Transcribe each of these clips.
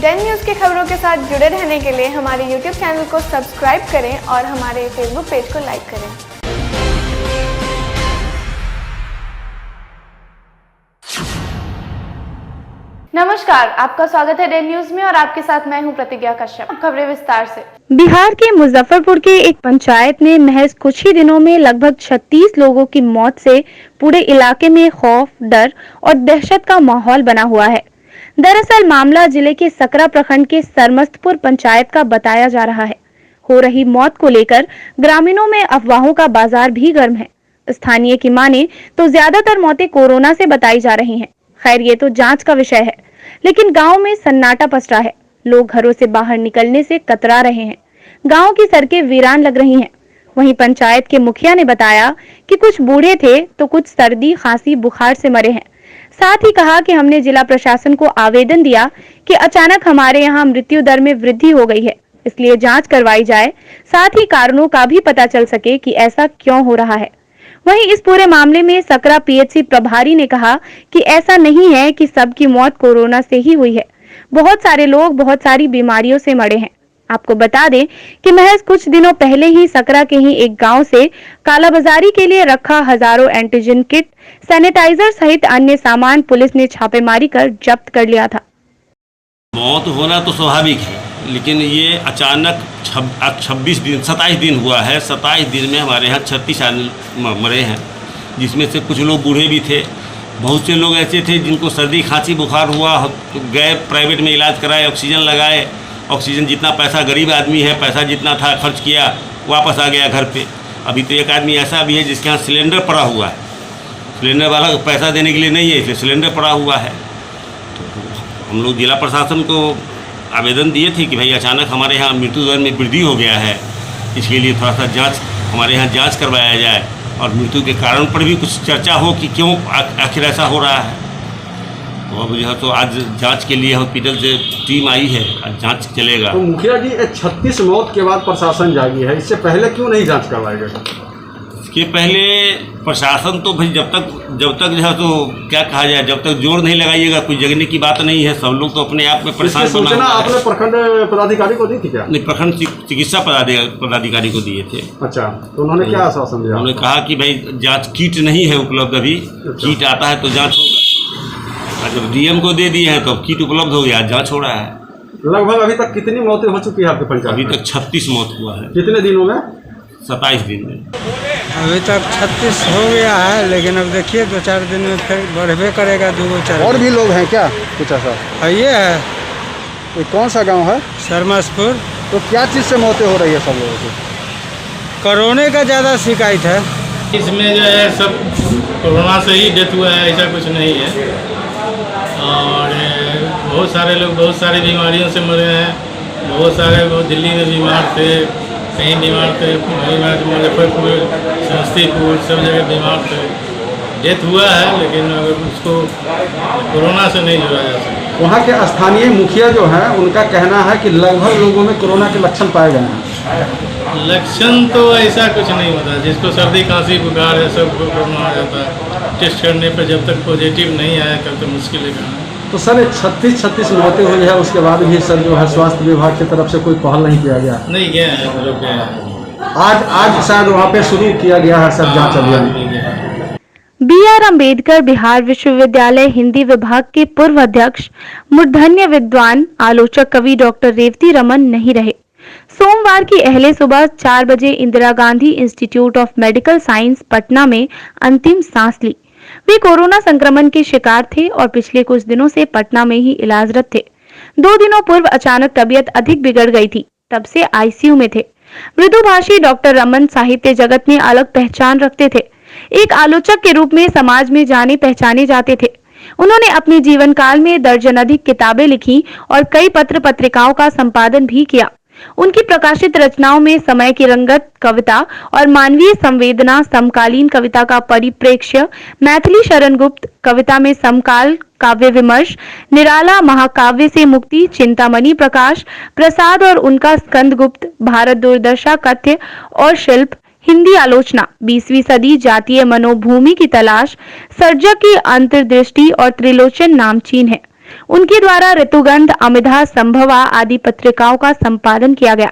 Dane news की खबरों के साथ जुड़े रहने के लिए हमारे YouTube चैनल को सब्सक्राइब करें और हमारे Facebook पेज को लाइक करें। नमस्कार, आपका स्वागत है डेन न्यूज़ में और आपके साथ मैं हूं प्रतिज्ञा कश्यप। खबरें विस्तार से। बिहार के मुजफ्फरपुर के एक पंचायत में महज कुछ ही दिनों में लगभग 36 लोगों की मौत से पूरे इलाके में खौफ, डर और दहशत का माहौल बना हुआ है। दरअसल मामला जिले के सकरा प्रखंड के सरमस्तपुर पंचायत का बताया जा रहा है। हो रही मौत को लेकर ग्रामीणों में अफवाहों का बाजार भी गर्म है। स्थानीय की माने तो ज्यादातर मौतें कोरोना से बताई जा रही हैं। खैर, ये तो जांच का विषय है, लेकिन गांव में सन्नाटा पसरा है। लोग घरों से बाहर निकलने से कतरा रहे हैं। गांव की सड़कें वीरान लग रही हैं। वहीं पंचायत के मुखिया ने बताया कि कुछ बूढ़े थे तो कुछ सर्दी, खांसी, बुखार से मरे हैं। साथ ही कहा कि हमने जिला प्रशासन को आवेदन दिया कि अचानक हमारे यहाँ मृत्यु दर में वृद्धि हो गई है, इसलिए जांच करवाई जाए, साथ ही कारणों का भी पता चल सके कि ऐसा क्यों हो रहा है। वहीं इस पूरे मामले में सकरा पीएचसी प्रभारी ने कहा कि ऐसा नहीं है कि सबकी मौत कोरोना से ही हुई है। बहुत सारे लोग बहुत सारी बीमारियों से मरे हैं। आपको बता दें कि महज कुछ दिनों पहले ही सकरा के ही एक गांव से कालाबाजारी के लिए रखा हजारों एंटीजन किट, सैनिटाइजर सहित अन्य सामान पुलिस ने छापेमारी कर जब्त कर लिया था। मौत होना तो स्वाभाविक है, लेकिन ये अचानक 27 दिन हुआ है। 27 दिन में हमारे यहाँ 36 आदमी मरे हैं, जिसमें से कुछ लोग बूढ़े भी थे। बहुत से लोग ऐसे थे जिनको सर्दी, खांसी, बुखार हुआ, गए प्राइवेट में इलाज कराए, ऑक्सीजन लगाए। ऑक्सीजन जितना पैसा, गरीब आदमी है, पैसा जितना था खर्च किया, वापस आ गया घर पे। अभी तो एक आदमी ऐसा भी है जिसके यहाँ सिलेंडर पड़ा हुआ है। सिलेंडर वाला पैसा देने के लिए नहीं है, इसलिए सिलेंडर पड़ा हुआ है। तो हम लोग जिला प्रशासन को आवेदन दिए थे कि भाई अचानक हमारे यहाँ मृत्यु दर में वृद्धि हो गया है, इसके लिए थोड़ा सा जांच, हमारे यहाँ जांच करवाया जाए और मृत्यु के कारण पर भी कुछ चर्चा हो कि क्यों आखिर ऐसा हो रहा है। तो अब यह तो आज जांच के लिए हॉस्पिटल से टीम आई है, आज जांच चलेगा। तो मुखिया जी, 36 मौत के बाद प्रशासन जागी है, इससे पहले क्यों नहीं जांच करवाई गई? इसके पहले प्रशासन तो भाई जब तक जो है तो क्या कहा जाए, जब तक जोर नहीं लगाइएगा कोई जगने की बात नहीं है। सब लोग तो अपने आप में परेशान बना हुआ है। आपने प्रखंड पदाधिकारी को दी थी क्या? नहीं, प्रखंड चिकित्सा पदाधिकारी को दिए थे। अच्छा, तो उन्होंने क्या आश्वासन दिया? उन्होंने कहा कि भाई जांच किट नहीं है उपलब्ध अभी। अच्छा। किट आता है तो जांच होगा। जब डीएम को दे दिए हैं तो किट उपलब्ध हो गया, जांच हो रहा है। लगभग अभी तक कितनी मौतें हो चुकी है आपके पंचायत? अभी तक 36 मौत हुआ है। कितने दिनों में? 27 दिन में। अभी तक 36 हो गया है, लेकिन अब देखिए 2-4 दिन में फिर बढ़वे करेगा। 2-4 और भी लोग हैं क्या कुछ ऐसा? ये है। ये कौन सा गांव है? सरमस्तपुर। तो क्या चीज़ से मौतें हो रही है सब लोगों की? कोरोना का ज़्यादा शिकायत है। इसमें जो है सब कोरोना से ही डेथ हुआ है, ऐसा कुछ नहीं है। और बहुत सारे लोग बहुत सारी बीमारियों से मरे हैं। बहुत सारे लोग दिल्ली में बीमार थे, कहीं बीमार थे, मुजफ्फरपुर, समस्तीपुर, सब जगह बीमार थे। डेथ हुआ है, लेकिन अगर उसको कोरोना से नहीं जोड़ा जा सकता। वहाँ के स्थानीय मुखिया जो हैं उनका कहना है कि लगभग लोगों में कोरोना के लक्षण पाए गए हैं। लक्षण तो ऐसा कुछ नहीं होता। जिसको सर्दी, खांसी, बुखार है सबको कोरोना आ जाता है। टेस्ट करने पर जब तक पॉजिटिव नहीं आया तब तो मुश्किल है कहना। तो सर 36 मौतें हुई है, उसके बाद भी सर जो है स्वास्थ्य विभाग की तरफ से कोई पहल नहीं किया गया? नहीं गया है, लोग गए हैं। आज शायद वहाँ पे शुरू किया गया है सर जांच अभियान। BR अम्बेडकर बिहार विश्वविद्यालय हिंदी विभाग के पूर्व अध्यक्ष, मूर्धन्य विद्वान, आलोचक, कवि डॉक्टर रेवती रमन नहीं रहे। सोमवार की अहले सुबह 4 बजे Indira Gandhi institute of medical science Patna में अंतिम सांस ली। वे कोरोना संक्रमण के शिकार थे और पिछले कुछ दिनों से पटना में ही इलाजरत थे। 2 दिनों पूर्व अचानक तबीयत अधिक बिगड़ गई थी, तब से आईसीयू में थे। मृदुभाषी डॉक्टर रमन साहित्य जगत में अलग पहचान रखते थे। एक आलोचक के रूप में समाज में जाने पहचाने जाते थे। उन्होंने अपने जीवन काल में दर्जनाधिक किताबें लिखी और कई पत्र पत्रिकाओं का संपादन भी किया। उनकी प्रकाशित रचनाओं में समय की रंगत, कविता और मानवीय संवेदना, समकालीन कविता का परिप्रेक्ष्य, मैथिली शरण गुप्त कविता में समकाल काव्य विमर्श, निराला महाकाव्य से मुक्ति, चिंतामणि प्रकाश प्रसाद और उनका स्कंद गुप्त, भारत दुर्दशा कथ्य और शिल्प, हिंदी आलोचना, 20वीं सदी, जातीय मनोभूमि की तलाश, सर्जक की अंतर्दृष्टि और त्रिलोचन नामचीन है। उनके द्वारा ऋतुगंध, अमिधा, संभवा आदि पत्रिकाओं का संपादन किया गया।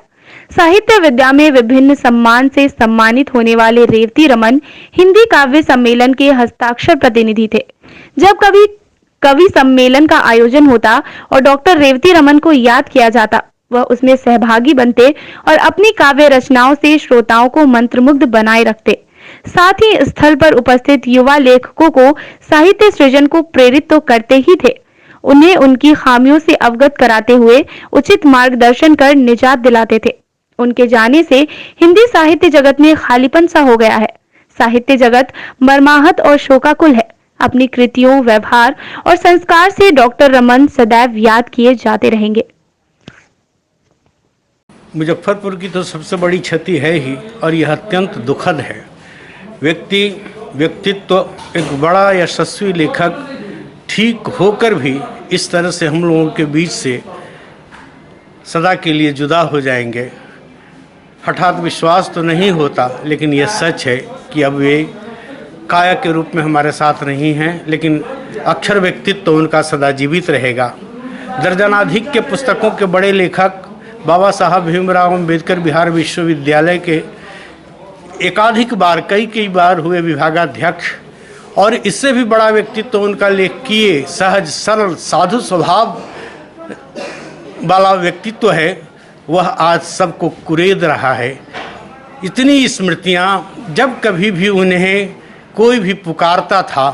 साहित्य विद्या में विभिन्न सम्मान से सम्मानित होने वाले रेवती रमन हिंदी काव्य सम्मेलन के हस्ताक्षर प्रतिनिधि थे। जब कभी कवि सम्मेलन का आयोजन होता और डॉक्टर रेवती रमन को याद किया जाता, वह उसमें सहभागी बनते और अपनी काव्य रचनाओं से श्रोताओं को मंत्रमुग्ध बनाए रखते। साथ ही स्थल पर उपस्थित युवा लेखकों को साहित्य सृजन को प्रेरित तो करते ही थे, उन्हें उनकी खामियों से अवगत कराते हुए उचित मार्गदर्शन कर निजात दिलाते थे। उनके जाने से हिंदी साहित्य जगत में खालीपन सा हो गया है। साहित्य जगत मर्माहत और शोकाकुल है। अपनी कृतियों, व्यवहार और संस्कार से डॉक्टर रमन सदैव याद किए जाते रहेंगे। मुजफ्फरपुर की तो सबसे बड़ी क्षति है ही, और यह अत्यंत दुखद है। व्यक्तित्व एक बड़ा यशस्वी लेखक ठीक होकर भी इस तरह से हम लोगों के बीच से सदा के लिए जुदा हो जाएंगे। हठात विश्वास तो नहीं होता, लेकिन यह सच है कि अब वे काया के रूप में हमारे साथ नहीं हैं, लेकिन अक्षर व्यक्तित्व तो उनका सदा जीवित रहेगा। दर्जनाधिक के पुस्तकों के बड़े लेखक बाबा साहब भीमराव अम्बेडकर बिहार विश्वविद्यालय के एकाधिक बार कई बार हुए विभागाध्यक्ष, और इससे भी बड़ा व्यक्तित्व तो उनका लेखकीय, सहज, सरल, साधु स्वभाव वाला व्यक्तित्व है, वह आज सबको कुरेद रहा है। इतनी स्मृतियाँ, जब कभी भी उन्हें कोई भी पुकारता था,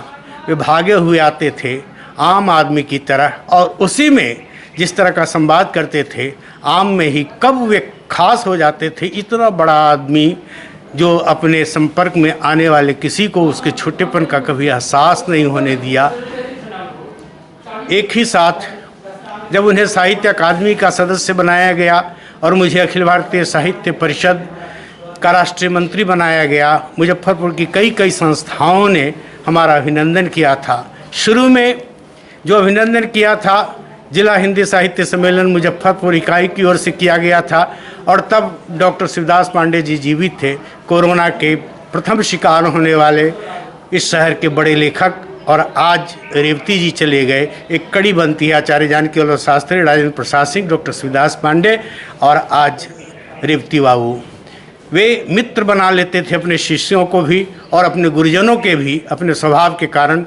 वे भागे हुए आते थे आम आदमी की तरह, और उसी में जिस तरह का संवाद करते थे, आम में ही कब वे खास हो जाते थे। इतना बड़ा आदमी जो अपने संपर्क में आने वाले किसी को उसके छोटेपन का कभी एहसास नहीं होने दिया। एक ही साथ जब उन्हें साहित्य अकादमी का सदस्य बनाया गया और मुझे अखिल भारतीय साहित्य परिषद का राष्ट्रीय मंत्री बनाया गया, मुजफ्फरपुर की कई संस्थाओं ने हमारा अभिनंदन किया था। शुरू में जो अभिनंदन किया था जिला हिंदी साहित्य सम्मेलन मुजफ्फरपुर इकाई की ओर से किया गया था, और तब डॉक्टर शिवदास पांडे जी जीवित थे, कोरोना के प्रथम शिकार होने वाले इस शहर के बड़े लेखक। और आज रेवती जी चले गए, एक कड़ी बनती है आचार्य जानकी वल्लभ शास्त्री, राजेंद्र प्रसाद सिंह, डॉक्टर शिवदास पांडे और आज रेवती बाबू। वे मित्र बना लेते थे अपने शिष्यों को भी और अपने गुरुजनों के भी, अपने स्वभाव के कारण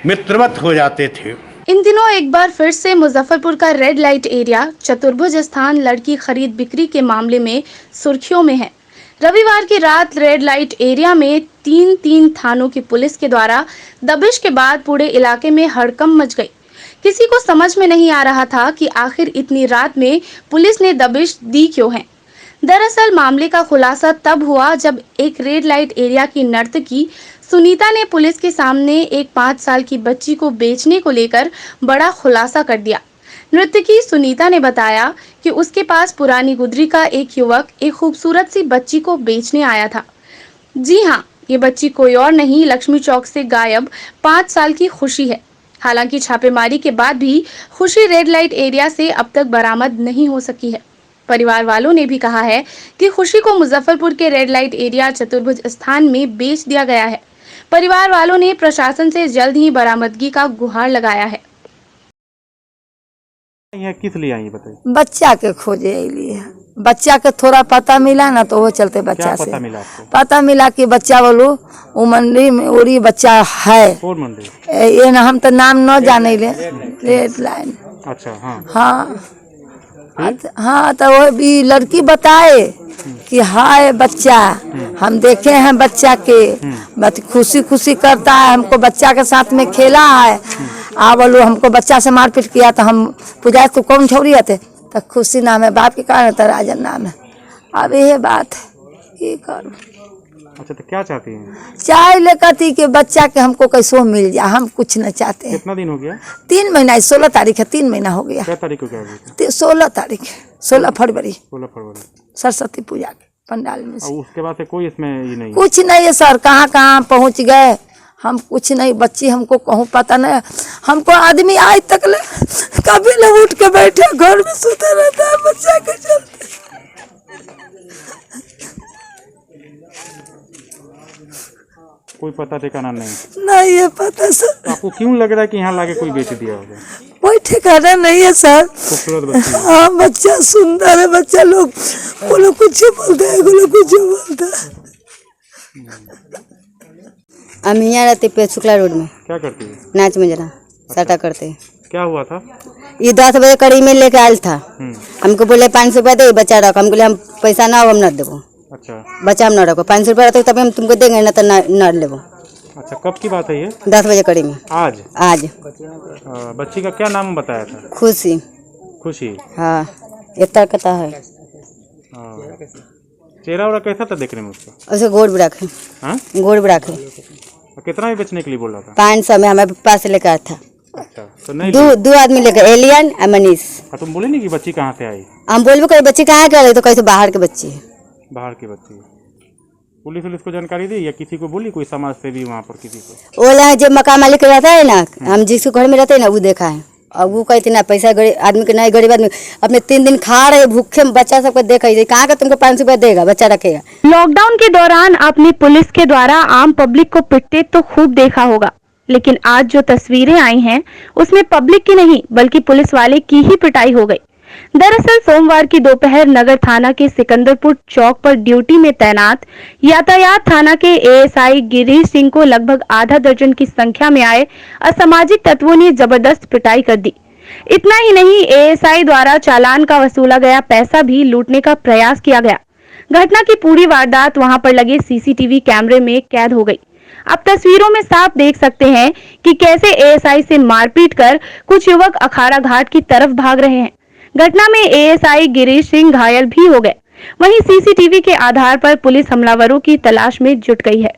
मित्रवत हो जाते थे। इन दिनों एक बार फिर से मुजफ्फरपुर का रेड लाइट एरिया चतुर्भुज स्थान लड़की खरीद बिक्री के मामले में सुर्खियों में है। रविवार की रात रेड लाइट एरिया में तीन थानों की पुलिस के द्वारा दबिश के बाद पूरे इलाके में हड़कंप मच गई। किसी को समझ में नहीं आ रहा था कि आखिर इतनी रात में पुलिस ने दबिश दी क्यों है। दरअसल मामले का खुलासा तब हुआ जब एक रेड लाइट एरिया की नर्तकी सुनीता ने पुलिस के सामने एक 5 साल की बच्ची को बेचने को लेकर बड़ा खुलासा कर दिया। नर्तकी सुनीता ने बताया कि उसके पास पुरानी गुदरी का एक युवक एक खूबसूरत सी बच्ची को बेचने आया था। जी हाँ, ये बच्ची कोई और नहीं, लक्ष्मी चौक से गायब 5 साल की खुशी है। हालांकि छापेमारी के बाद भी खुशी रेड लाइट एरिया से अब तक बरामद नहीं हो सकी है। परिवार वालों ने भी कहा है कि खुशी को मुजफ्फरपुर के रेड लाइट एरिया चतुर्भुज स्थान में बेच दिया गया है। परिवार वालों ने प्रशासन से जल्द ही बरामदगी का गुहार लगाया है। यहाँ किस लिए आई बताइए? बच्चा के खोजे लिए, बच्चा के थोड़ा पता मिला ना, तो वो चलते बच्चा से पता मिला आपको? पता मिला कि बच्चा बोलो वो मंडी में उरी बच्चा है। कौन मंडी? ये ना हम तो नाम न जाने ले, रेड लाइन। अच्छा, हाँ हाँ तो वो भी लड़की बताए कि हाय बच्चा, हम देखे हैं बच्चा के, खुशी खुशी करता है, हमको बच्चा के साथ में खेला है। बोलो हमको बच्चा से मारपीट किया तो हम पूजा को कौन छोड़ी आते, तो खुशी नाम है, बाप के कारण तो राजन नाम है। अब यह बात है करूँ। अच्छा, तो क्या चाहती हैं? चाय लेकर थी कि बच्चा के हमको कैसो मिल जाए, हम कुछ न चाहते हैं। कितना दिन हो गया? 3 महीना, 16 तारीख है, 3 महीना हो गया। क्या तारीख को क्या? 16 तारीख, 16 फरवरी, 16 फरवरी सरस्वती पूजा के पंडाल में से। उसके बाद से कोई इसमें ये नहीं? कुछ नहीं है सर, कहाँ पहुँच गए हम, कुछ नहीं। बच्ची हमको कहूँ पता नहीं, हमको आदमी आज तक ले कभी न उठ के बैठे, घर में सोते रहता है बच्चा के चलते। कोई पता ठिकाना नहीं? नहीं है पता सर, तो आपको क्यों लग रहा है कि यहाँ लाके कोई बेच दिया होगा? कोई ठिकाना नहीं है सर। खूबसूरत बच्ची है। हाँ बच्चा सुंदर है, बच्चा लोग वो लोग कुछ बोलते हैं, वो लोग कुछ बोलते हैं। हम यहाँ रहते पे शुक्ला रोड में। क्या करती है? नाच में जरा साटा करते हैं। क्या हुआ था? ये 10 बजे करीब में लेके आयल था, हमको बोले 500 रुपया दे, बच्चा रखो। हम बोले हम पैसा ना हो, हम न देवो। अच्छा, बच्चा हम न रखो, 500 रुपया रहते तभी हम तुमको देंगे, ना तो न लेवो। अच्छा, कब की बात है ये? 10 बजे करीब में। आज बच्ची का क्या नाम बताया था? खुशी। खुशी। हाँ इतना कता है। चेहरा वरा कैसा था देखने में उसका? उसे गोड़ भी रखे। हाँ, गोड़ भी रखे। कितना ही बेचने के लिए बोल रहा था? 500 में हमारे पास से लेकर आया था। अच्छा, तो नहीं दो आदमी लेकर, एलियन और मनीष। तुम बोले नहीं कि बच्ची कहाँ से आई? हम बोलबो करे बच्ची कहाँ के रही, तो कैसे बाहर के बच्ची है। बाहर की बच्ची। पुलिस को जानकारी दी या किसी को बोली? कोई समाज से भी वहाँ पर किसी को? ओला जो मकान मालिक रहता है ना, हम जिसको घर में रहते हैं ना, वो देखा है। और वो कहते ना पैसा आदमी के नहीं, गरीब आदमी अपने 3 दिन खा रहे भूखे में, बच्चा सबको देखा कहाँ का तुमको 500 रुपया देगा, बच्चा रखेगा। लॉकडाउन के दौरान आपने पुलिस के द्वारा आम पब्लिक को पिटते तो खूब देखा होगा, लेकिन आज जो तस्वीरें आई हैं उसमें पब्लिक की नहीं बल्कि पुलिस वाले की ही पिटाई हो गई। दरअसल सोमवार की दोपहर नगर थाना के सिकंदरपुर चौक पर ड्यूटी में तैनात यातायात थाना के एएसआई गिरीश सिंह को लगभग आधा दर्जन की संख्या में आए असामाजिक तत्वों ने जबरदस्त पिटाई कर दी। इतना ही नहीं, एएसआई द्वारा चालान का वसूला गया पैसा भी लूटने का प्रयास किया गया। घटना की पूरी वारदात वहां पर लगे सीसीटीवी कैमरे में कैद हो गई। आप तस्वीरों में साफ देख सकते हैं कि कैसे एएसआई से मारपीट कर कुछ युवक अखाड़ा घाट की तरफ भाग रहे हैं। घटना में एएसआई गिरीश सिंह घायल भी हो गए। वहीं सीसीटीवी के आधार पर पुलिस हमलावरों की तलाश में जुट गई है।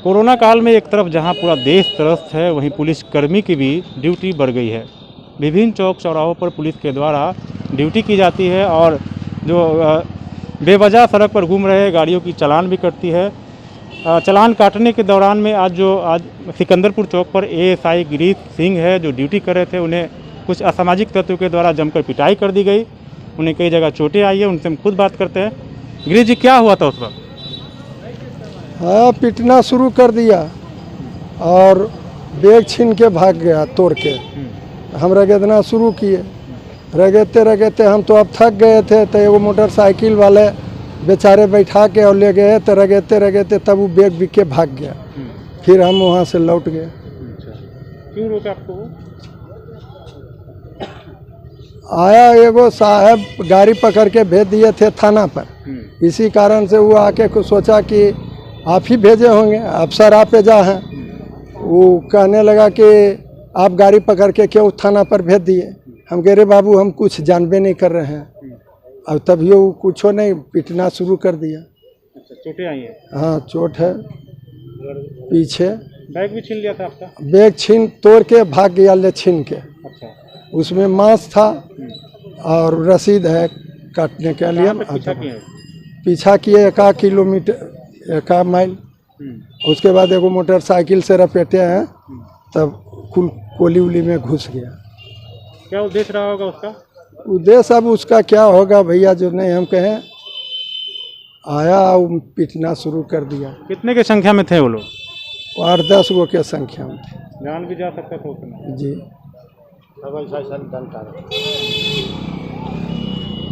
कोरोना काल में एक तरफ जहां पूरा देश त्रस्त है, वहीं पुलिसकर्मी की भी ड्यूटी बढ़ गई है। विभिन्न चौक चौराहों पर पुलिस के द्वारा ड्यूटी की जाती है और जो बेवजह सड़क पर घूम रहे गाड़ियों की चालान भी करती है। चालान काटने के दौरान में आज सिकंदरपुर चौक पर एएसआई गिरीश सिंह है जो ड्यूटी कर रहे थे, उन्हें कुछ असामाजिक तत्वों के द्वारा जमकर पिटाई कर दी गई। उन्हें कई जगह चोटें आई है, उनसे हम खुद बात करते हैं। गिरीश जी, क्या हुआ था उस वक्त? हाँ, पिटना शुरू कर दिया और बैग छीन के भाग गया तोड़ के। हम रगड़ना शुरू किए, रगड़ते हम तो अब थक गए थे, तो वो मोटरसाइकिल वाले बेचारे बैठा के और ले गए, तो रगड़ते तब वो बैग बिक के भाग गया। फिर हम वहाँ से लौट गए। क्यों रोका आपको? आया एगो साहब गाड़ी पकड़ के भेज दिए थे थाना पर, इसी कारण से वो आके कुछ सोचा कि आप ही भेजे होंगे, अफसर आप जा हैं। वो कहने लगा कि आप गाड़ी पकड़ के क्यों थाना पर भेज दिए। हम कह रहे बाबू हम कुछ जानबे नहीं कर रहे हैं। अब तभी वो कुछ नहीं, पिटना शुरू कर दिया। अच्छा, चोटें आई हैं? हाँ, चोट है पीछे। बैग भी छीन लिया था आपका? बैग छीन तोड़ के भाग गया, ले छीन के। अच्छा, उसमें मांस था और रसीद है काटने के लिए। पीछा किए 1 किलोमीटर 1 माइल। उसके बाद एगो मोटरसाइकिल से रपेटे हैं, तब कुल कोली उली में घुस गया। क्या उद्देश्य रहा होगा उसका? उद्देश्य अब उसका क्या होगा भैया, जो नहीं हम कहें। आया पिटना शुरू कर दिया। कितने की संख्या में थे वो लोग? 8-10 गो के संख्या में थे। जान भी जा सकता था उसमें। जी,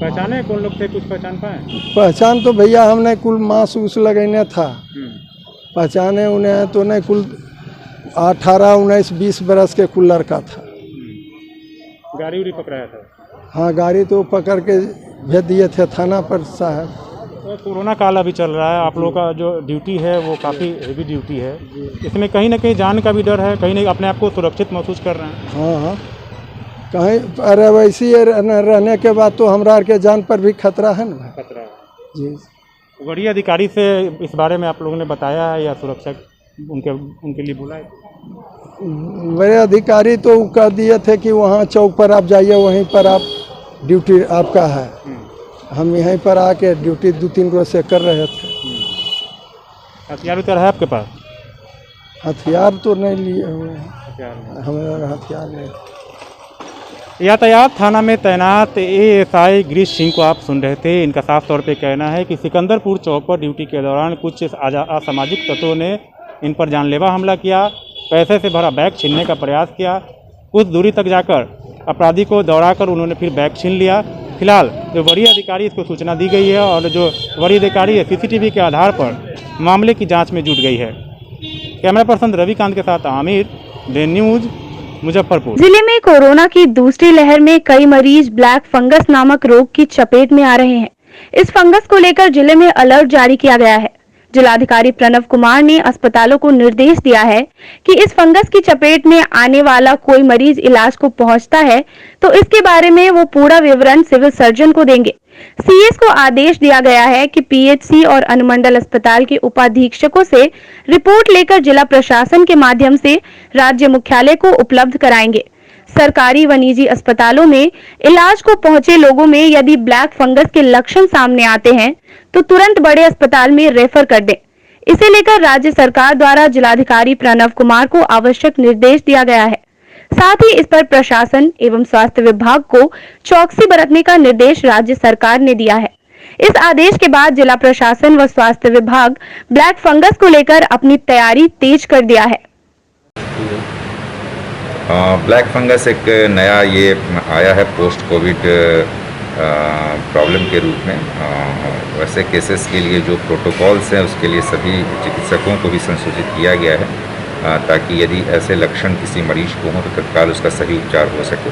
पहचाने कौन लोग थे? कुछ पहचान पाए? पहचान तो भैया हमने कुल मांस उस लगने था, पहचाने उन्हें तो नहीं। कुल 18, 19, 20 बरस के कुल लड़का था। गाड़ी उड़ी पकड़ाया था? हाँ, गाड़ी तो पकड़ के भेज दिए थे थाना पर साहब। तो कोरोना काल अभी चल रहा है, आप लोगों का जो ड्यूटी है वो काफ़ी हेवी ड्यूटी है। इसमें कहीं ना कहीं जान का भी डर है, कहीं ना अपने आप को सुरक्षित महसूस कर रहे हैं? हाँ, कहीं अरे वैसी रहने के बाद तो हमरा के जान पर भी खतरा है ना। खतरा है जी। वरीय अधिकारी से इस बारे में आप लोगों ने बताया है या सुरक्षा उनके लिए बोला है? बड़े अधिकारी तो कह दिए थे कि वहाँ चौक पर आप जाइए, वहीं पर आप ड्यूटी आपका है। हम यहीं पर आके ड्यूटी 2-3 रोज से कर रहे थे। हथियार उतर है आपके पास? हथियार तो नहीं लिए हुए हैं, हमें हथियार नहीं। यातायात थाना में तैनात एएसआई गिरीश सिंह को आप सुन रहे थे। इनका साफ तौर पे कहना है कि सिकंदरपुर चौक पर ड्यूटी के दौरान कुछ असामाजिक तत्वों ने इन पर जानलेवा हमला किया, पैसे से भरा बैग छीनने का प्रयास किया। कुछ दूरी तक जाकर अपराधी को दौड़ाकर उन्होंने फिर बैग छीन लिया। फिलहाल जो वरीय अधिकारी, इसको सूचना दी गई है और जो वरीय अधिकारी है सीसीटीवी के आधार पर मामले की जाँच में जुट गई है। कैमरा पर्सन रविकांत के साथ आमिर, डे न्यूज, मुजफ्फरपुर। जिले में कोरोना की दूसरी लहर में कई मरीज ब्लैक फंगस नामक रोग की चपेट में आ रहे हैं। इस फंगस को लेकर जिले में अलर्ट जारी किया गया है। जिलाधिकारी प्रणव कुमार ने अस्पतालों को निर्देश दिया है कि इस फंगस की चपेट में आने वाला कोई मरीज इलाज को पहुंचता है तो इसके बारे में वो पूरा विवरण सिविल सर्जन को देंगे। सीएस को आदेश दिया गया है कि पीएचसी और अनुमंडल अस्पताल के उपाधीक्षकों से रिपोर्ट लेकर जिला प्रशासन के माध्यम से राज्य मुख्यालय को उपलब्ध कराएंगे। सरकारी व निजी अस्पतालों में इलाज को पहुंचे लोगों में यदि ब्लैक फंगस के लक्षण सामने आते हैं तो तुरंत बड़े अस्पताल में रेफर कर दें। इसे लेकर राज्य सरकार द्वारा जिलाधिकारी प्रणव कुमार को आवश्यक निर्देश दिया गया है। साथ ही इस पर प्रशासन एवं स्वास्थ्य विभाग को चौकसी बरतने का निर्देश राज्य सरकार ने दिया है। इस आदेश के बाद जिला प्रशासन व स्वास्थ्य विभाग ब्लैक फंगस को लेकर अपनी तैयारी तेज कर दिया है। ब्लैक फंगस एक नया ये आया है पोस्ट कोविड प्रॉब्लम के रूप में। वैसे केसेस के लिए जो प्रोटोकॉल्स हैं उसके लिए सभी चिकित्सकों को भी संसूचित किया गया है ताकि यदि ऐसे लक्षण किसी मरीज को हों तो तत्काल उसका सही उपचार हो सके,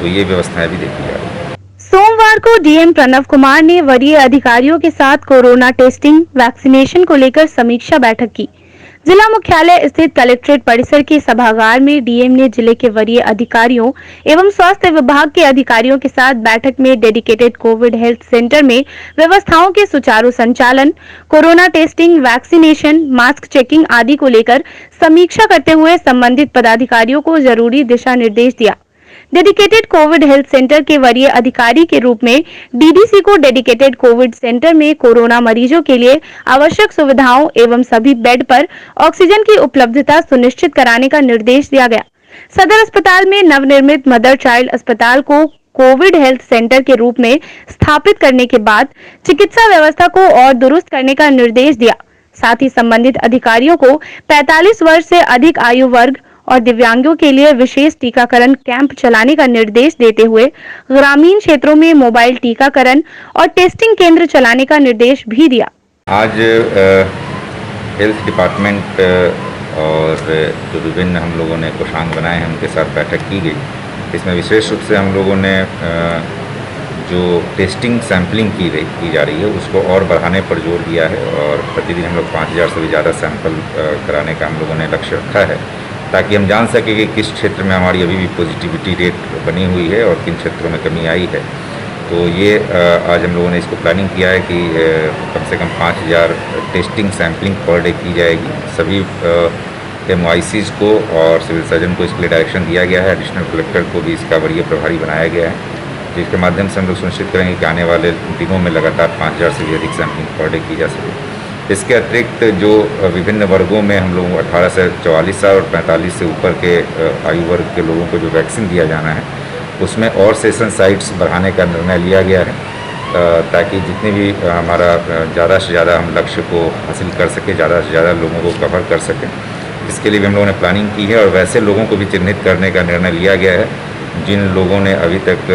तो ये व्यवस्थाएं भी देखी जा रही है। सोमवार को डीएम प्रणव कुमार ने वरीय अधिकारियों के साथ कोरोना टेस्टिंग, वैक्सीनेशन को लेकर समीक्षा बैठक की। जिला मुख्यालय स्थित कलेक्ट्रेट परिसर के सभागार में डीएम ने जिले के वरीय अधिकारियों एवं स्वास्थ्य विभाग के अधिकारियों के साथ बैठक में डेडिकेटेड कोविड हेल्थ सेंटर में व्यवस्थाओं के सुचारू संचालन, corona testing, vaccination, mask checking आदि को लेकर समीक्षा करते हुए संबंधित पदाधिकारियों को जरूरी दिशा निर्देश दिया। डेडिकेटेड कोविड हेल्थ सेंटर के वरीय अधिकारी के रूप में डीडीसी को डेडिकेटेड कोविड सेंटर में कोरोना मरीजों के लिए आवश्यक सुविधाओं एवं सभी बेड पर ऑक्सीजन की उपलब्धता सुनिश्चित कराने का निर्देश दिया गया। सदर अस्पताल में नवनिर्मित मदर चाइल्ड अस्पताल को कोविड हेल्थ सेंटर के रूप में स्थापित करने के बाद चिकित्सा व्यवस्था को और दुरुस्त करने का निर्देश दिया। साथ ही संबंधित अधिकारियों को 45 वर्ष से अधिक आयु वर्ग और दिव्यांगों के लिए विशेष टीकाकरण कैंप चलाने का निर्देश देते हुए ग्रामीण क्षेत्रों में मोबाइल टीकाकरण और टेस्टिंग केंद्र चलाने का निर्देश भी दिया। आज हेल्थ डिपार्टमेंट और जो विभिन्न हम लोगों ने कोषांग बनाए हैं उनके साथ बैठक की गई। इसमें विशेष रूप से हम लोगों ने जो टेस्टिंग सैम्पलिंग की जा रही है उसको और बढ़ाने पर जोर दिया है और प्रतिदिन हम लोग 5000 से भी ज़्यादा सैंपल कराने का हम लोगों ने लक्ष्य रखा है ताकि हम जान सकें कि किस क्षेत्र में हमारी अभी भी पॉजिटिविटी रेट बनी हुई है और किन क्षेत्रों में कमी आई है। तो ये आज हम लोगों ने इसको प्लानिंग किया है कि कम से कम 5000 टेस्टिंग सैम्पलिंग पर डे की जाएगी। सभी MICs को और सिविल सर्जन को इसके लिए डायरेक्शन दिया गया है। एडिशनल कलेक्टर को भी इसका वरीय प्रभारी बनाया गया है, जिसके माध्यम से हम लोग सुनिश्चित करेंगे कि आने वाले दिनों में लगातार 5000 से भी अधिक सैम्पलिंग पर डे की जा सके। इसके अतिरिक्त जो विभिन्न वर्गों में हम लोग 18 से 44 साल और 45 से ऊपर के आयु वर्ग के लोगों को जो वैक्सीन दिया जाना है उसमें और सेशन साइट्स बढ़ाने का निर्णय लिया गया है ताकि जितने भी हमारा ज़्यादा से ज़्यादा हम लक्ष्य को हासिल कर सकें, ज़्यादा से ज़्यादा लोगों को कवर कर सकें। इसके लिए भी हम लोगों ने प्लानिंग की है और वैसे लोगों को भी चिन्हित करने का निर्णय लिया गया है जिन लोगों ने अभी तक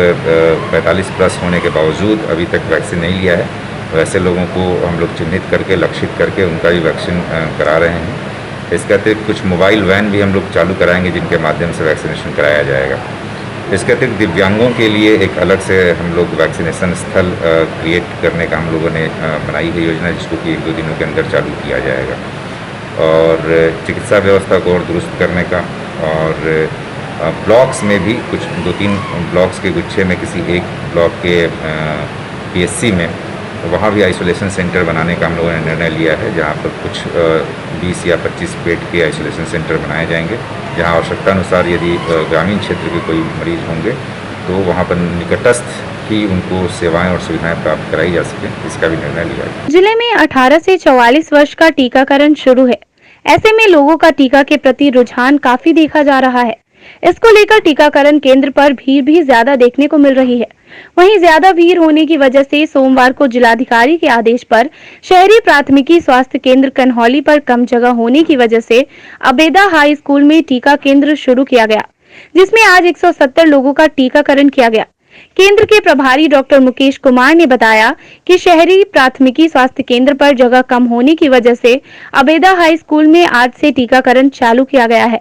45 प्लस होने के बावजूद अभी तक वैक्सीन नहीं लिया है। वैसे लोगों को हम लोग चिन्हित करके, लक्षित करके उनका भी वैक्सीन करा रहे हैं। इसके अतिरिक्त कुछ मोबाइल वैन भी हम लोग चालू कराएंगे जिनके माध्यम से वैक्सीनेशन कराया जाएगा। इसके अतिरिक्त दिव्यांगों के लिए एक अलग से हम लोग वैक्सीनेशन स्थल क्रिएट करने का हम लोगों ने बनाई है योजना, जिसको कि 1-2 दिनों के अंदर चालू किया जाएगा। और चिकित्सा व्यवस्था को और दुरुस्त करने का और ब्लॉक्स में भी कुछ 2-3 ब्लॉक्स के गुच्छे में किसी एक ब्लॉक के PSC में वहाँ भी आइसोलेशन सेंटर बनाने का हम लोगों ने निर्णय लिया है, जहाँ पर कुछ 20 या 25 बेड के आइसोलेशन सेंटर बनाए जाएंगे, जहाँ आवश्यकता अनुसार यदि ग्रामीण क्षेत्र के कोई मरीज होंगे तो वहाँ पर निकटस्थ ही उनको सेवाएं और सुविधाएं प्राप्त कराई जा सके, इसका भी निर्णय लिया है। जिले में 18 से 44 वर्ष का टीकाकरण शुरू है। ऐसे में लोगों का टीका के प्रति रुझान काफी देखा जा रहा है। इसको लेकर टीकाकरण केंद्र पर भीड़ भी ज्यादा देखने को मिल रही है। वहीं ज्यादा भीड़ होने की वजह से सोमवार को जिलाधिकारी के आदेश पर शहरी प्राथमिकी स्वास्थ्य केंद्र कन्हौली पर कम जगह होने की वजह से अबेदा हाई स्कूल में टीका केंद्र शुरू किया गया, जिसमें आज 170 लोगों का टीकाकरण किया गया। केंद्र के प्रभारी डॉक्टर मुकेश कुमार ने बताया कि शहरी प्राथमिकी स्वास्थ्य केंद्र पर जगह कम होने की वजह से अबेदा हाई स्कूल में आज से टीकाकरण चालू किया गया है।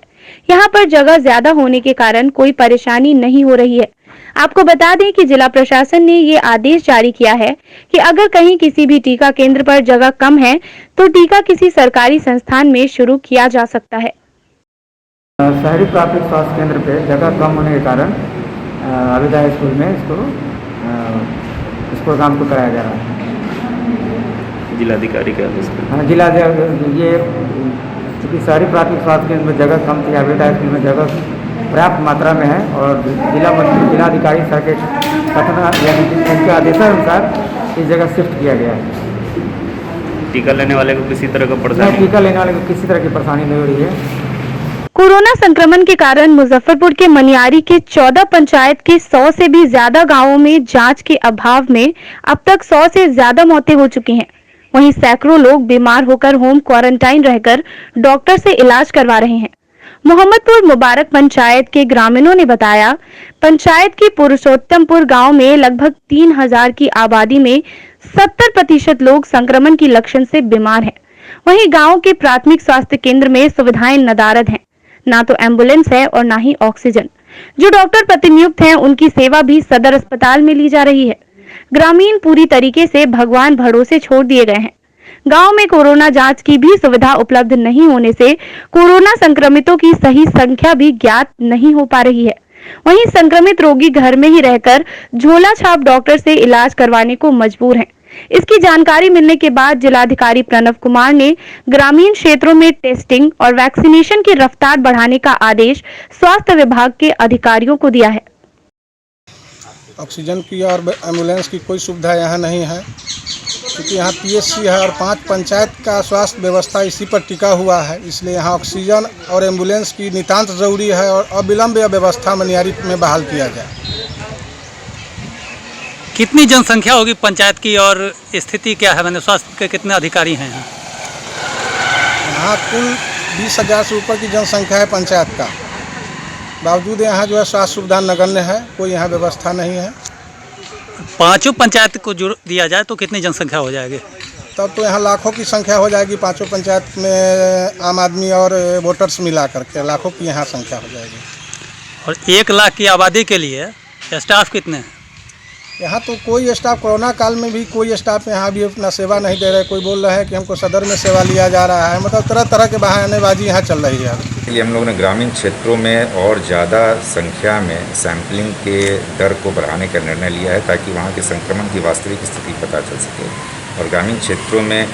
यहाँ पर जगह ज्यादा होने के कारण कोई परेशानी नहीं हो रही है। आपको बता दें कि जिला प्रशासन ने ये आदेश जारी किया है कि अगर कहीं किसी भी टीका केंद्र पर जगह कम है तो टीका किसी सरकारी संस्थान में शुरू किया जा सकता है। शहरी प्राथमिक स्वास्थ्य केंद्र पे जगह कम होने के कारण अबेदा स्कूल में इस प्रोग्राम को कराया जा रहा है। जिलाधिकारी का आदेश पर हाँ, जिला ये चूँकि शहरी प्राथमिक स्वास्थ्य केंद्र में जगह कम थी, अबेदा स्कूल में जगह पर्याप्त मात्रा में है और जिलाधिकारी सर के उनके आदेशानुसार इस जगह शिफ्ट किया गया है। टीका लेने वाले को किसी तरह का परेशानी टीका लेने वाले को किसी तरह की परेशानी नहीं हो रही है। कोरोना संक्रमण के कारण मुजफ्फरपुर के मनियारी के 14 पंचायत के 100 से भी ज्यादा गांवों में जांच के अभाव में अब तक 100 से ज्यादा मौतें हो चुकी हैं। वहीं सैकड़ों लोग बीमार होकर होम क्वारंटाइन रहकर डॉक्टर से इलाज करवा रहे हैं। मोहम्मदपुर मुबारक पंचायत के ग्रामीणों ने बताया, पंचायत की पुरुषोत्तमपुर गांव में लगभग 3000 की आबादी में 70% लोग संक्रमण की लक्षण से बीमार हैं। वहीं गांव के प्राथमिक स्वास्थ्य केंद्र में सुविधाएं नदारद हैं, ना तो एम्बुलेंस है और ना ही ऑक्सीजन। जो डॉक्टर प्रतिनियुक्त हैं उनकी सेवा भी सदर अस्पताल में ली जा रही है। ग्रामीण पूरी तरीके से भगवान भरोसे छोड़ दिए गए हैं। गांव में कोरोना जांच की भी सुविधा उपलब्ध नहीं होने से कोरोना संक्रमितों की सही संख्या भी ज्ञात नहीं हो पा रही है। वहीं संक्रमित रोगी घर में ही रहकर झोला छाप डॉक्टर से इलाज करवाने को मजबूर हैं। इसकी जानकारी मिलने के बाद जिलाधिकारी प्रणव कुमार ने ग्रामीण क्षेत्रों में टेस्टिंग और वैक्सीनेशन की रफ्तार बढ़ाने का आदेश स्वास्थ्य विभाग के अधिकारियों को दिया है। ऑक्सीजन की और एम्बुलेंस की कोई सुविधा यहाँ नहीं है, क्योंकि यहाँ पीएचसी है और 5 पंचायत का स्वास्थ्य व्यवस्था इसी पर टिका हुआ है। इसलिए यहाँ ऑक्सीजन और एम्बुलेंस की नितांत ज़रूरी है और अविलंब यह व्यवस्था मनियारी में बहाल किया जाए। कितनी जनसंख्या होगी पंचायत की और स्थिति क्या है, मैंने स्वास्थ्य के कितने अधिकारी हैं यहाँ? कुल 20,000 से ऊपर की जनसंख्या है पंचायत का। बावजूद यहाँ जो है स्वास्थ्य सुविधा नगण्य है, कोई यहाँ व्यवस्था नहीं है। 5 पंचायत को जुड़ दिया जाए तो कितनी जनसंख्या हो जाएगी? तब तो यहाँ लाखों की संख्या हो जाएगी। 5 पंचायत में आम आदमी और वोटर्स मिला करके लाखों की यहाँ संख्या हो जाएगी। और 1 लाख की आबादी के लिए स्टाफ कितने हैं? यहाँ तो कोई स्टाफ, कोरोना काल में भी कोई स्टाफ यहाँ भी अपना सेवा नहीं दे रहे। कोई बोल रहा है कि हमको सदर में सेवा लिया जा रहा है, मतलब तरह तरह के बहानेबाजी यहाँ चल रही है। ये हम लोगों ने ग्रामीण क्षेत्रों में और ज़्यादा संख्या में सैंपलिंग के दर को बढ़ाने का निर्णय लिया है, ताकि वहाँ के संक्रमण की वास्तविक स्थिति पता चल सके। और ग्रामीण क्षेत्रों में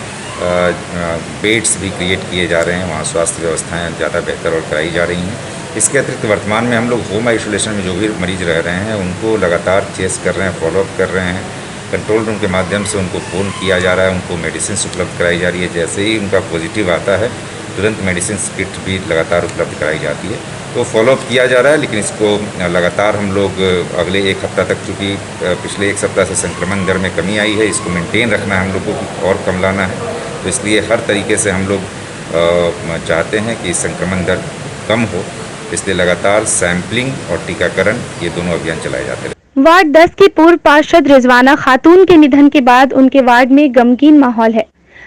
बेड्स भी क्रिएट किए जा रहे हैं, वहाँ स्वास्थ्य व्यवस्थाएँ ज़्यादा बेहतर और कराई जा रही हैं। इसके अतिरिक्त वर्तमान में हम लोग होम आइसोलेशन में जो भी मरीज रह रहे हैं उनको लगातार चेस कर रहे हैं, फॉलोअप कर रहे हैं। कंट्रोल रूम के माध्यम से उनको फ़ोन किया जा रहा है, उनको मेडिसिन उपलब्ध कराई जा रही है। जैसे ही उनका पॉजिटिव आता है तुरंत मेडिसिन किट भी लगातार उपलब्ध कराई जाती है। तो फॉलोअप किया जा रहा है, लेकिन इसको लगातार हम लोग अगले 1 हफ्ता तक, चूँकि पिछले 1 सप्ताह से संक्रमण दर में कमी आई है, इसको मेनटेन रखना है हम लोगों को और कम लाना है। तो इसलिए हर तरीके से हम लोग चाहते हैं कि संक्रमण दर कम हो, इसलिए लगातार सैंपलिंग और टीकाकरण ये दोनों अभियान चलाए जाते हैं। वार्ड 10 की पूर्व पार्षद रिजवाना खातून के निधन के बाद उनके वार्ड में गमगीन माहौल है।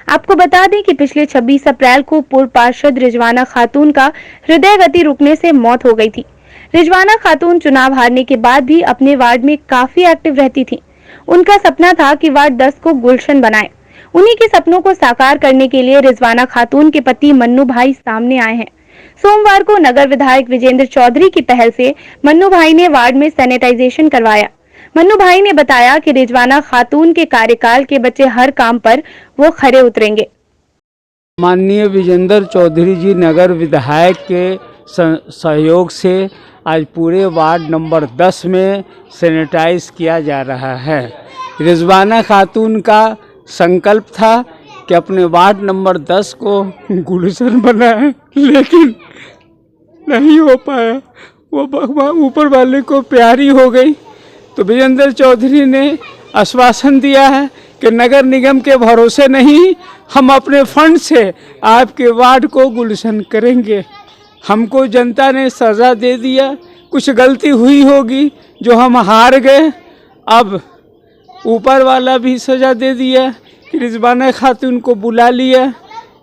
आपको बता दें कि पिछले 26 अप्रैल को पूर्व पार्षद रिजवाना खातून का हृदय गति रुकने से मौत हो गई थी। रिजवाना खातून चुनाव हारने के बाद भी अपने वार्ड में काफी एक्टिव रहती थी। उनका सपना था कि वार्ड 10 को गुलशन बनाए। उन्हीं के सपनों को साकार करने के लिए रिजवाना खातून के पति मन्नू भाई सामने आए हैं। सोमवार को नगर विधायक विजेंद्र चौधरी की पहल से मन्नू भाई ने वार्ड में सैनिटाइजेशन करवाया। मन्नू भाई ने बताया कि रिजवाना खातून के कार्यकाल के बचे हर काम पर वो खरे उतरेंगे। माननीय विजेंद्र चौधरी जी नगर विधायक के सहयोग से आज पूरे वार्ड नंबर 10 में सैनिटाइज किया जा रहा है। रिजवाना खातून का संकल्प था कि अपने वार्ड नंबर 10 को गुलशन बनाए, लेकिन नहीं हो पाया। वो ऊपर वाले को प्यारी हो गई। तो विजेंद्र चौधरी ने आश्वासन दिया है कि नगर निगम के भरोसे नहीं, हम अपने फंड से आपके वार्ड को गुलशन करेंगे। हमको जनता ने सज़ा दे दिया, कुछ गलती हुई होगी जो हम हार गए। अब ऊपर वाला भी सज़ा दे दिया कि रिजवाना खातून को बुला लिया।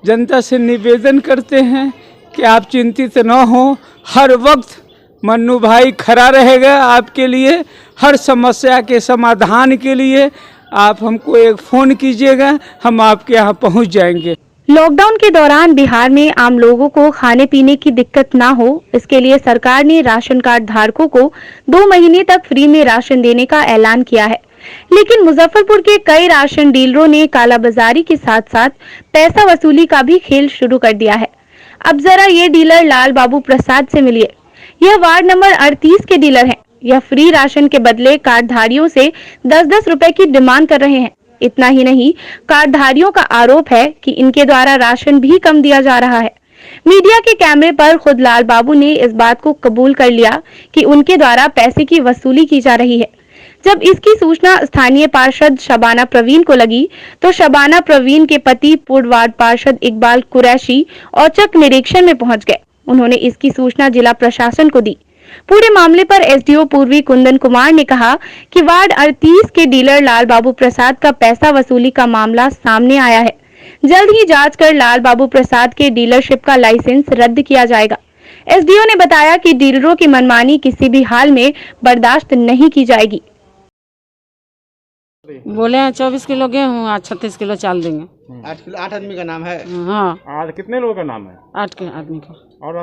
जनता से निवेदन करते हैं कि आप चिंतित न हो, हर वक्त मन्नू भाई खड़ा रहेगा आपके लिए। हर समस्या के समाधान के लिए आप हमको एक फ़ोन कीजिएगा, हम आपके यहाँ पहुँच जाएंगे। लॉकडाउन के दौरान बिहार में आम लोगों को खाने पीने की दिक्कत ना हो, इसके लिए सरकार ने राशन कार्ड धारकों को 2 महीने तक फ्री में राशन देने का ऐलान किया है। लेकिन मुजफ्फरपुर के कई राशन डीलरों ने कालाबाजारी के साथ साथ पैसा वसूली का भी खेल शुरू कर दिया है। अब जरा ये डीलर लाल बाबू प्रसाद से मिलिए। यह वार्ड नंबर 38 के डीलर हैं। यह फ्री राशन के बदले कार्डधारियों से 10-10 रुपए की डिमांड कर रहे हैं। इतना ही नहीं, कार्डधारियों का आरोप है कि इनके द्वारा राशन भी कम दिया जा रहा है। मीडिया के कैमरे पर खुद लाल बाबू ने इस बात को कबूल कर लिया कि उनके द्वारा पैसे की वसूली की जा रही है। जब इसकी सूचना स्थानीय पार्षद शबाना प्रवीण को लगी तो शबाना प्रवीण के पति पूर्व वार्ड पार्षद इकबाल कुरैशी औचक निरीक्षण में पहुंच गए। उन्होंने इसकी सूचना जिला प्रशासन को दी। पूरे मामले पर एसडीओ पूर्वी कुंदन कुमार ने कहा कि वार्ड 38 के डीलर लाल बाबू प्रसाद का पैसा वसूली का मामला सामने आया है। जल्द ही जांच कर लाल बाबू प्रसाद के डीलरशिप का लाइसेंस रद्द किया जाएगा। एसडीओ ने बताया कि डीलरों की मनमानी किसी भी हाल में बर्दाश्त नहीं की जाएगी। बोले हैं 24 किलो गेहूँ, आज 36 किलो चाल देंगे। 8 आदमी का नाम है। हाँ, आज कितने लोगों का नाम है? 8 के आदमी का। और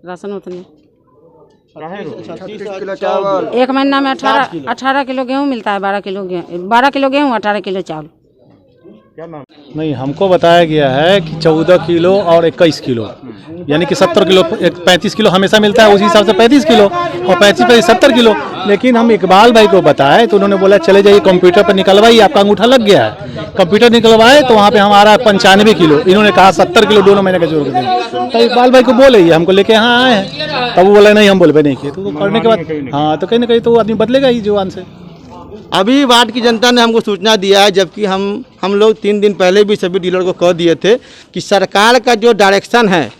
राशन उतने 36 किलो चावल। एक महीना में 18 किलो गेहूँ मिलता है। 12 किलो गेहूँ 18 किलो चावल। क्या नाम? नहीं, हमको बताया गया है कि 14 किलो और 21 किलो, यानी कि 70 किलो। 35 किलो हमेशा मिलता है, उसी हिसाब से 35 किलो और 35 70 किलो। लेकिन हम इकबाल भाई को बताए तो उन्होंने बोला चले जाइए कंप्यूटर पर निकलवाइए, आपका अंगूठा लग गया है। कंप्यूटर निकलवाए तो वहाँ पे हमारा 95 किलो, इन्होंने कहा 70 किलो दोनों महीने का जोड़ के। तो इकबाल भाई को बोले हम को लेके यहाँ आए हैं, तब वो बोला नहीं हम बोले नहीं किए। तो करने के बाद हाँ, तो कहीं ना कहीं तो आदमी बदलेगा ही जुबान से। अभी वार्ड की जनता ने हमको सूचना दिया है, जबकि हम लोग 3 दिन पहले भी सभी डीलर को कह दिए थे कि सरकार का जो डायरेक्शन है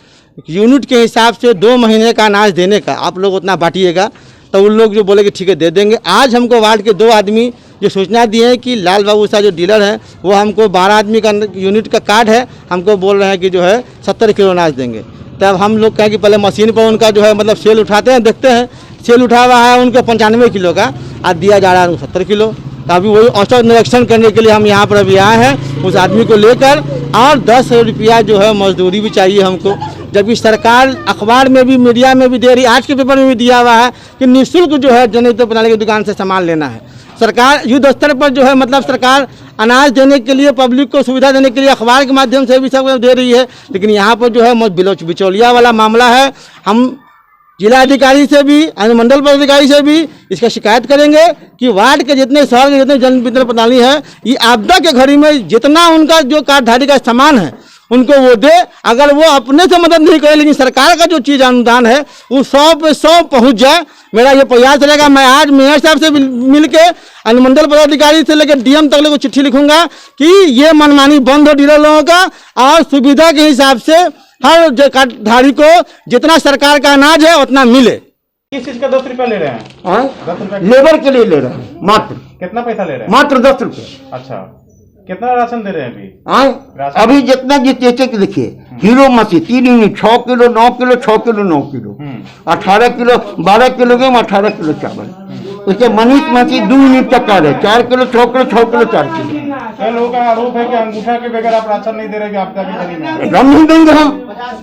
यूनिट के हिसाब से 2 महीने का अनाज देने का, आप लोग उतना बांटिएगा। तो उन लोग जो बोले कि ठीक है दे देंगे। आज हमको वार्ड के 2 आदमी जो सूचना दिए हैं कि लाल बाबू साहब जो डीलर हैं वो हमको 12 आदमी का यूनिट का कार्ड है, हमको बोल रहे हैं कि जो है 70 किलो अनाज देंगे। तब हम लोग कहें कि पहले मशीन पर उनका जो है मतलब सेल उठाते हैं, देखते हैं सेल उठा हुआ है उनका 95 किलो का, आज दिया जा रहा है 70 किलो। तो अभी वही औसत निरीक्षण करने के लिए हम यहाँ पर अभी आए हैं उस आदमी को लेकर। और 10 रुपया जो है मजदूरी भी चाहिए हमको, जबकि सरकार अखबार में भी मीडिया में भी दे रही, आज के पेपर में भी दिया हुआ है कि निःशुल्क जो है जनहित प्रणाली की दुकान से सामान लेना है। सरकार युद्ध स्तर पर जो है मतलब सरकार अनाज देने के लिए, पब्लिक को सुविधा देने के लिए अखबार के माध्यम से भी सब दे रही है। लेकिन यहाँ पर जो है बिचौलिया वाला मामला है। हम जिला अधिकारी से भी, अनुमंडल पदाधिकारी से भी इसका शिकायत करेंगे कि वार्ड के जितने शहर के जितने जन वितरण प्रणाली है, ये आपदा के घड़ी में जितना उनका जो कार्डधारी का सामान है उनको वो दे। अगर वो अपने से मदद नहीं करे, लेकिन सरकार का जो चीज़ अनुदान है वो 100 पे 100 पहुँच जाए, मेरा ये प्रयास रहेगा। मैं आज मेयर साहब से मिल के अनुमंडल पदाधिकारी से लेकर डीएम तक को चिट्ठी लिखूंगा कि ये मनमानी बंद हो डीलर लोगों का, और सुविधा के हिसाब से हर कार्डधारी को जितना सरकार का अनाज है उतना मिले। किस चीज का 10 रुपया ले रहे हैं? 10 रुपया लेबर के लिए ले रहे हैं मात्र। कितना पैसा ले रहे हैं? मात्र 10 रुपये। अच्छा, कितना राशन दे रहे हैं अभी? अभी जितना जितने देखिए, हीरो मसी 3 unit 6 kilo 9 kilo 6 kilo 9 kilo 18 kilo 12 kilo गेहूँ 18 किलो चावल। उसके मनीष मसी 2 यूनिट तक का रहे 4 किलो 6 किलो 6 किलो 4 किलो। कई लोगों का आरोप है कि अंगूठा के बगैर आप राशन नहीं दे रहे, आपदा की घड़ी में। हम नहीं देंगे, हम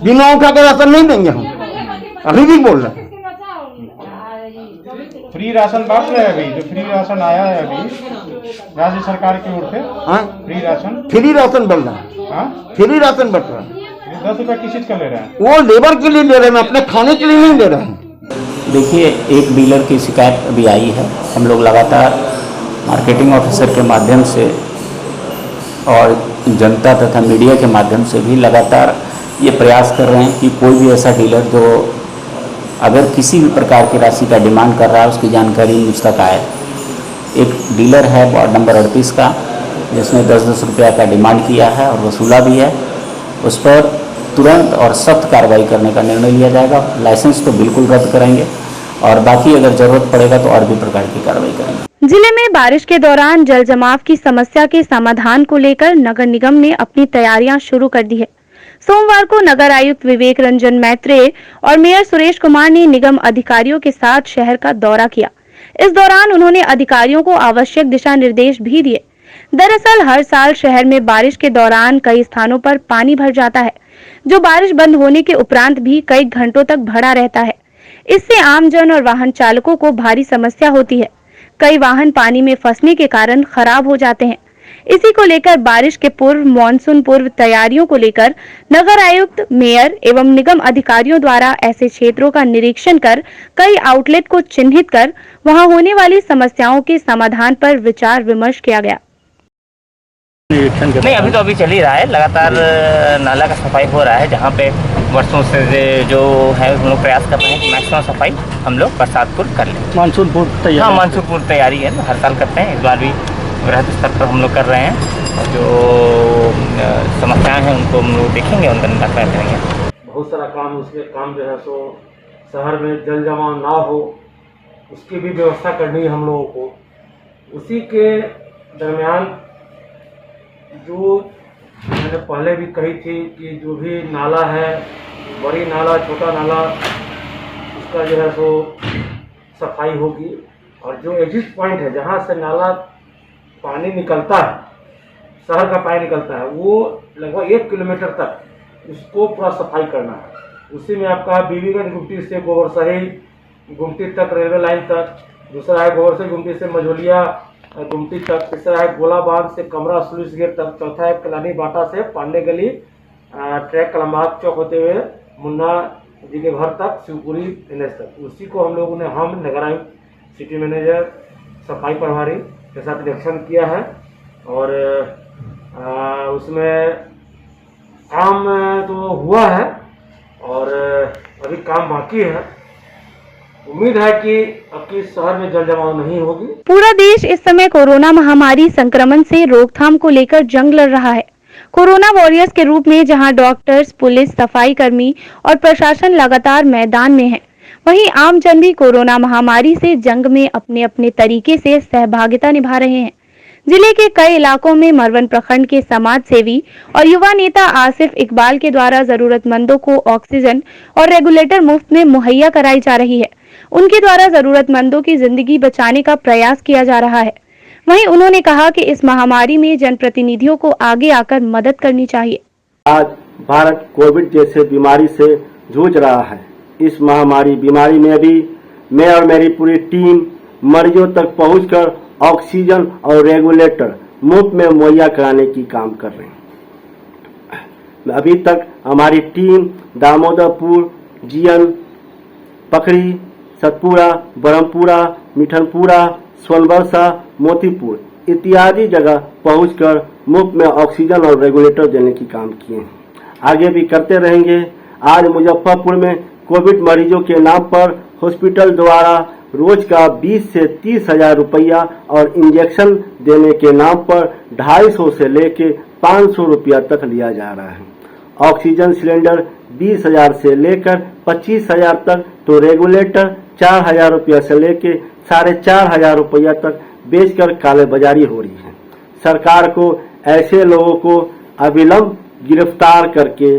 बिना अंगूठा के राशन नहीं देंगे। हम अभी भी बोल रहे हैं फ्री राशन बांट रहे हैं। अभी जो फ्री राशन आया है अभी राज्य सरकार की ओर से, फ्री राशन बन रहा है। फ्री राशन बट रहा है। 10 रुपया किस चीज का ले रहे हैं? वो लेबर के लिए ले रहे हैं, अपने खाने के लिए नहीं ले रहे हैं। देखिए, एक डीलर की शिकायत अभी आई है। हम लोग लगातार मार्केटिंग ऑफिसर के माध्यम से और जनता तथा मीडिया के माध्यम से भी लगातार ये प्रयास कर रहे हैं कि कोई भी ऐसा डीलर जो अगर किसी भी प्रकार की राशि का डिमांड कर रहा है उसकी जानकारी मुझ तक आए। एक डीलर है वार्ड नंबर 38 का जिसने 10-10 रुपया का डिमांड किया है और वसूला भी है, उस पर तुरंत और सख्त कार्रवाई करने का निर्णय लिया जाएगा। लाइसेंस तो बिल्कुल रद्द करेंगे और बाकी अगर जरूरत पड़ेगा तो और भी प्रकार की कार्रवाई करेंगे। जिले में बारिश के दौरान जल जमाव की समस्या के समाधान को लेकर नगर निगम ने अपनी तैयारियां शुरू कर दी है। सोमवार को नगर आयुक्त विवेक रंजन मैत्रेय और मेयर सुरेश कुमार ने निगम अधिकारियों के साथ शहर का दौरा किया। इस दौरान उन्होंने अधिकारियों को आवश्यक दिशा निर्देश भी दिए। दरअसल हर साल शहर में बारिश के दौरान कई स्थानों पर पानी भर जाता है, जो बारिश बंद होने के उपरांत भी कई घंटों तक भरा रहता है। इससे आमजन और वाहन चालकों को भारी समस्या होती है। कई वाहन पानी में फंसने के कारण खराब हो जाते हैं। इसी को लेकर बारिश के पूर्व मानसून पूर्व तैयारियों को लेकर नगर आयुक्त, मेयर एवं निगम अधिकारियों द्वारा ऐसे क्षेत्रों का निरीक्षण कर कई आउटलेट को चिन्हित कर वहां होने वाली समस्याओं के समाधान पर विचार विमर्श किया गया। नहीं, अभी तो चल ही रहा है, लगातार नाला का सफाई हो रहा है, जहाँ पे वर्षों से जो है हम लोग प्रयास कर रहे हैं कि मैक्सिमम सफाई हम लोग बरसात पूर्व कर लें। मानसून पूर्व तैयारी? हाँ, मानसून पूर्व तैयारी है, हर साल करते हैं, इस बार भी वृहद स्तर पर हम लोग कर रहे हैं और जो समस्याएं हैं उनको हम लोग देखेंगे, उनका निराकरण करेंगे। बहुत सारा काम उसमें काम जो है सो शहर में जल जमाव ना हो उसकी भी व्यवस्था करनी है हम लोगों को। उसी के दरमियान जो मैंने पहले भी कही थी कि जो भी नाला है, बड़ी नाला, छोटा नाला, उसका जो है सो सफाई होगी और जो एग्जिट पॉइंट है जहाँ से नाला पानी निकलता है, शहर का पानी निकलता है, वो लगभग 1 किलोमीटर तक उसको पूरा सफाई करना है। उसी में आपका बीबीगंज गुमटी से गोबरसही गुमटी तक, रेलवे लाइन तक, दूसरा है गोबरसही गुमटी से मझोलिया गुमटी तक, तीसरा है गोला बांध से कमरा स्लूइस गेट तक, चौथा है कलानी बाटा से पांडे गली ट्रैक कलमात चौक होते हुए मुन्ना जी के घर तक, शिवपुरी एनएच तक। उसी को हम नगर आयुक्त, सिटी मैनेजर, सफाई प्रभारी के साथ निरीक्षण किया है और उसमें काम तो हुआ है और अभी काम बाकी है। उम्मीद है कि आपके शहर में जल जमाव नहीं होगी। पूरा देश इस समय कोरोना महामारी संक्रमण से रोकथाम को लेकर जंग लड़ रहा है। कोरोना वॉरियर्स के रूप में जहां डॉक्टर्स, पुलिस, सफाई कर्मी और प्रशासन लगातार मैदान में है, वहीं आम जन भी कोरोना महामारी से जंग में अपने अपने तरीके से सहभागिता निभा रहे हैं। जिले के कई इलाकों में मरवन प्रखंड के समाज सेवी और युवा नेता आसिफ इकबाल के द्वारा जरूरतमंदों को ऑक्सीजन और रेगुलेटर मुफ्त में मुहैया कराई जा रही है। उनके द्वारा जरूरतमंदों की जिंदगी बचाने का प्रयास किया जा रहा है। वहीं उन्होंने कहा कि इस महामारी में जनप्रतिनिधियों को आगे आकर मदद करनी चाहिए। आज भारत कोविड जैसे बीमारी से जूझ रहा है। इस महामारी बीमारी में भी मैं और मेरी पूरी टीम मरीजों तक पहुंचकर ऑक्सीजन और रेगुलेटर मुफ्त में मुहैया कराने की काम कर रहे हैं। अभी तक हमारी टीम दामोदरपुर, जीएन, पखड़ी, सतपुरा, ब्रह्मपुरा, मिठनपुरा, सोनबरसा, मोतीपुर इत्यादि जगह पहुंचकर मुफ्त में ऑक्सीजन और रेगुलेटर देने की काम किए हैं। आगे भी करते रहेंगे। आज मुजफ्फरपुर में कोविड मरीजों के नाम पर हॉस्पिटल द्वारा रोज का 20 से 30 हजार रुपया और इंजेक्शन देने के नाम पर 250 से लेके 500 रुपया तक लिया जा रहा है। ऑक्सीजन सिलेंडर 20,000 से लेकर 25,000 तक, तो रेगुलेटर 4,000 रुपया से लेके 4,500 रुपया तक बेचकर कालेबाजारी हो रही है। सरकार को ऐसे लोगों को अविलंब गिरफ्तार करके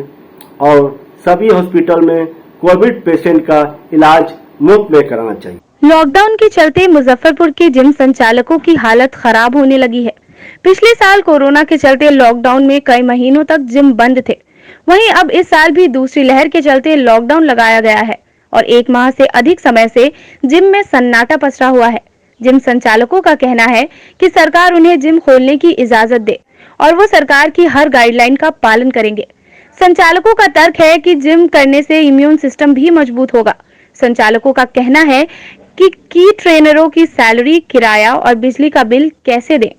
और सभी हॉस्पिटल में कोविड पेशेंट का इलाज मुफ्त में कराना चाहिए। लॉकडाउन के चलते मुजफ्फरपुर के जिम संचालकों की हालत खराब होने लगी है। पिछले साल कोरोना के चलते लॉकडाउन में कई महीनों तक जिम बंद थे। वहीं अब इस साल भी दूसरी लहर के चलते लॉकडाउन लगाया गया है और 1 माह से अधिक समय से जिम में सन्नाटा पसरा हुआ है। जिम संचालकों का कहना है कि सरकार उन्हें जिम खोलने की इजाजत दे और वो सरकार की हर गाइडलाइन का पालन करेंगे। संचालकों का तर्क है कि जिम करने से इम्यून सिस्टम भी मजबूत होगा। संचालकों का कहना है कि ट्रेनरों की सैलरी, किराया और बिजली का बिल कैसे दें।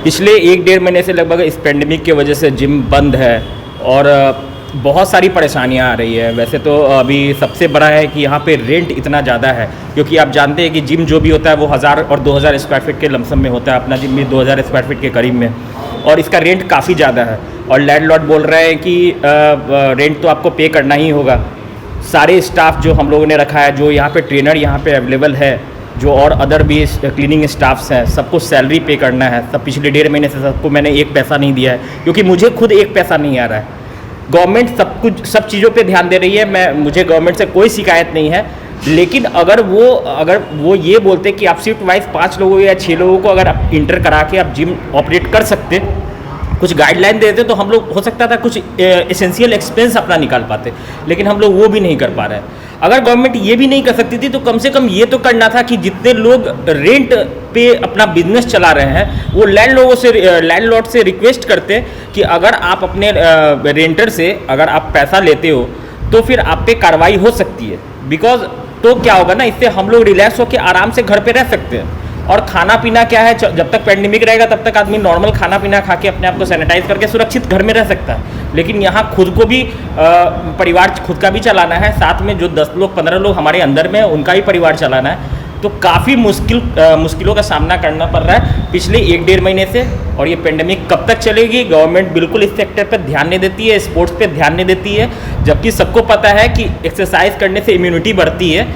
पिछले 1-1.5 महीने से लगभग इस पेंडेमिक की वजह से जिम बंद है और बहुत सारी परेशानियां आ रही है। वैसे तो अभी सबसे बड़ा है कि यहाँ पे रेंट इतना ज़्यादा है, क्योंकि आप जानते हैं कि जिम जो भी होता है वो 1000 और 2000 स्क्वायर फीट के लमसम में होता है। अपना जिम भी 2000 स्क्वायर फीट के करीब में, और इसका रेंट काफ़ी ज़्यादा है। और लैंडलॉर्ड बोल रहे हैं कि रेंट तो आपको पे करना ही होगा। सारे स्टाफ जो हम लोगों ने रखा है, जो यहाँ पे ट्रेनर यहाँ पे अवेलेबल है, जो और अदर भी क्लीनिंग स्टाफ्स हैं, सबको सैलरी पे करना है। सब पिछले 1.5 महीने से सबको मैंने एक पैसा नहीं दिया है, क्योंकि मुझे खुद एक पैसा नहीं आ रहा है। गवर्नमेंट सब चीज़ों पे ध्यान दे रही है। मुझे गवर्नमेंट से कोई शिकायत नहीं है, लेकिन अगर वो ये बोलते कि आप शिफ्ट वाइज 5 लोगों या 6 लोगों को अगर आप इंटर करा के आप जिम ऑपरेट कर सकते, कुछ गाइडलाइन देते, तो हम लोग हो सकता था कुछ एसेंशियल एक्सपेंस अपना निकाल पाते, लेकिन हम लोग वो भी नहीं कर पा रहे हैं। अगर गवर्नमेंट ये भी नहीं कर सकती थी तो कम से कम ये तो करना था कि जितने लोग रेंट पे अपना बिजनेस चला रहे हैं वो लैंडलॉर्ड से रिक्वेस्ट करते कि अगर आप अपने रेंटर से अगर आप पैसा लेते हो तो फिर आप पे कार्रवाई हो सकती है। बिकॉज तो क्या होगा ना, इससे हम लोग रिलैक्स होकर आराम से घर पे रह सकते हैं। और खाना पीना क्या है, जब तक पेंडेमिक रहेगा तब तक आदमी नॉर्मल खाना पीना खा के अपने आप को सैनिटाइज करके सुरक्षित घर में रह सकता है। लेकिन यहाँ खुद को भी परिवार खुद का भी चलाना है, साथ में जो 10 लोग 15 लोग हमारे अंदर में है उनका भी परिवार चलाना है, तो काफ़ी मुश्किलों का सामना करना पड़ रहा है पिछले 1-1.5 महीने से। और ये पेंडेमिक कब तक चलेगी, गवर्नमेंट बिल्कुल इस सेक्टर पर ध्यान नहीं देती है, स्पोर्ट्स पे ध्यान नहीं देती है, जबकि सबको पता है कि एक्सरसाइज करने से इम्यूनिटी बढ़ती है,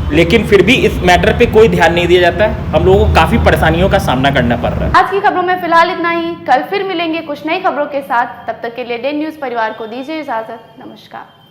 लेकिन फिर भी इस मैटर पे कोई ध्यान नहीं दिया जाता है। हम लोगों को काफ़ी परेशानियों का सामना करना पड़ रहा है। आज की खबरों में फिलहाल इतना ही। कल फिर मिलेंगे कुछ नई खबरों के साथ। तब तक के लिए डे न्यूज़ परिवार को दीजिए इजाजत। नमस्कार।